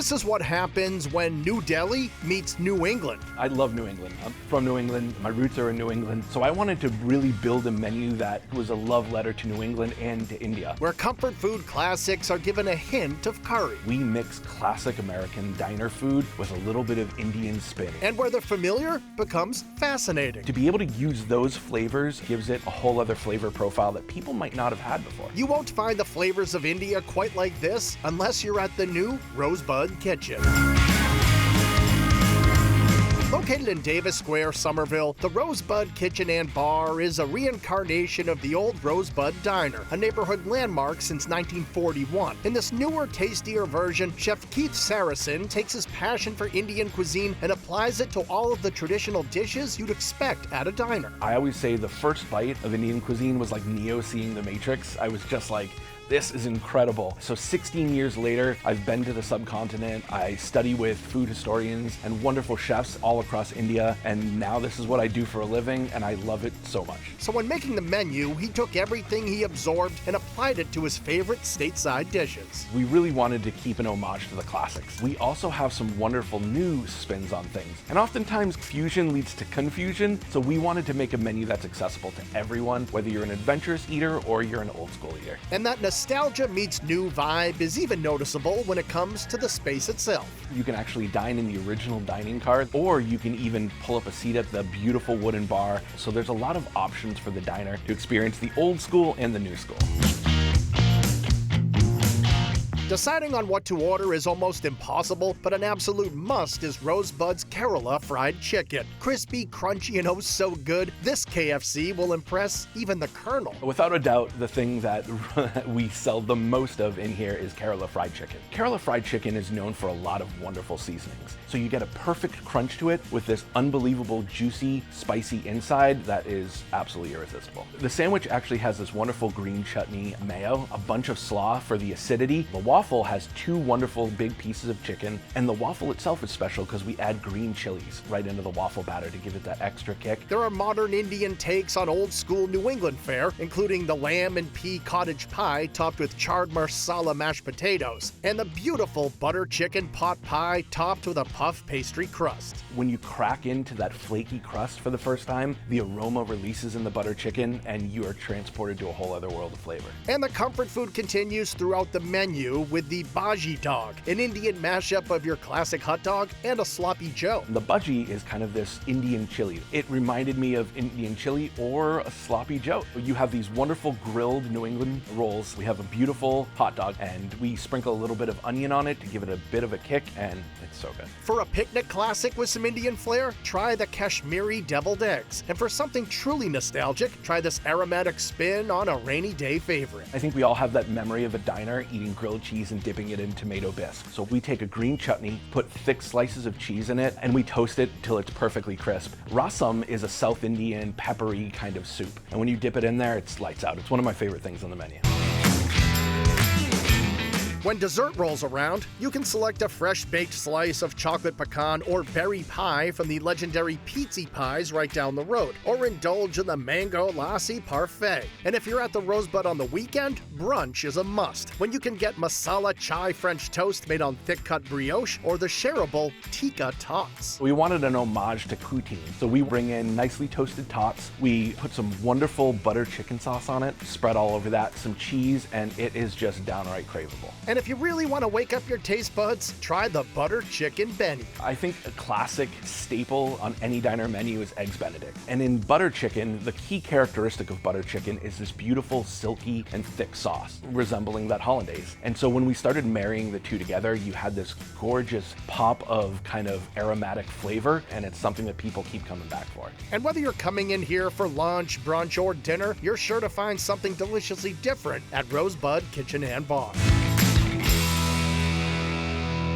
This is what happens when New Delhi meets New England. I love New England. I'm from New England. My roots are in New England. So I wanted to really build a menu that was a love letter to New England and to India. Where comfort food classics are given a hint of curry. We mix classic American diner food with a little bit of Indian spin. And where the familiar becomes fascinating. To be able to use those flavors gives it a whole other flavor profile that people might not have had before. You won't find the flavors of India quite like this unless you're at the new Rosebud Kitchen. Located in Davis Square, Somerville, the Rosebud Kitchen and Bar is a reincarnation of the old Rosebud Diner, a neighborhood landmark since 1941. In this newer, tastier version, Chef Keith Sarasin takes his passion for Indian cuisine and applies it to all of the traditional dishes you'd expect at a diner. I always say the first bite of Indian cuisine was like Neo seeing the Matrix. I was just like, this is incredible. So 16 years later, I've been to the subcontinent. I study with food historians and wonderful chefs all across India. And now this is what I do for a living, and I love it so much. So when making the menu, he took everything he absorbed and applied it to his favorite stateside dishes. We really wanted to keep an homage to the classics. We also have some wonderful new spins on things. And oftentimes fusion leads to confusion. So we wanted to make a menu that's accessible to everyone, whether you're an adventurous eater or you're an old school eater. And that nostalgia meets new vibe is even noticeable when it comes to the space itself. You can actually dine in the original dining car, or you can even pull up a seat at the beautiful wooden bar. So there's a lot of options for the diner to experience the old school and the new school. Deciding on what to order is almost impossible, but an absolute must is Rosebud's Kerala fried chicken. Crispy, crunchy, and oh so good, this KFC will impress even the Colonel. Without a doubt, the thing that we sell the most of in here is Kerala fried chicken. Kerala fried chicken is known for a lot of wonderful seasonings. So you get a perfect crunch to it with this unbelievable, juicy, spicy inside that is absolutely irresistible. The sandwich actually has this wonderful green chutney mayo, a bunch of slaw for the acidity. The waffle has two wonderful big pieces of chicken, and the waffle itself is special because we add green chilies right into the waffle batter to give it that extra kick. There are modern Indian takes on old school New England fare, including the lamb and pea cottage pie topped with charred marsala mashed potatoes, and the beautiful butter chicken pot pie topped with a puff pastry crust. When you crack into that flaky crust for the first time, the aroma releases in the butter chicken, and you are transported to a whole other world of flavor. And the comfort food continues throughout the menu with the bhaji dog, an Indian mashup of your classic hot dog and a sloppy joe. The bhaji is kind of this Indian chili. It reminded me of Indian chili or a sloppy joe. You have these wonderful grilled New England rolls. We have a beautiful hot dog, and we sprinkle a little bit of onion on it to give it a bit of a kick, and it's so good. For a picnic classic with some Indian flair, try the Kashmiri deviled eggs. And for something truly nostalgic, try this aromatic spin on a rainy day favorite. I think we all have that memory of a diner eating grilled cheese and dipping it in tomato bisque. So we take a green chutney, put thick slices of cheese in it, and we toast it till it's perfectly crisp. Rasam is a South Indian peppery kind of soup. And when you dip it in there, it's lights out. It's one of my favorite things on the menu. When dessert rolls around, you can select a fresh-baked slice of chocolate pecan or berry pie from the legendary Pizzi Pies right down the road, or indulge in the mango lassi parfait. And if you're at the Rosebud on the weekend, brunch is a must, when you can get masala chai French toast made on thick-cut brioche or the shareable tikka tots. We wanted an homage to poutine, so we bring in nicely toasted tots. We put some wonderful butter chicken sauce on it, spread all over that, some cheese, and it is just downright craveable. And if you really want to wake up your taste buds, try the butter chicken Benny. I think a classic staple on any diner menu is Eggs Benedict. And in butter chicken, the key characteristic of butter chicken is this beautiful, silky, and thick sauce, resembling that hollandaise. And so when we started marrying the two together, you had this gorgeous pop of kind of aromatic flavor, and it's something that people keep coming back for. And whether you're coming in here for lunch, brunch, or dinner, you're sure to find something deliciously different at Rosebud Kitchen and Bar.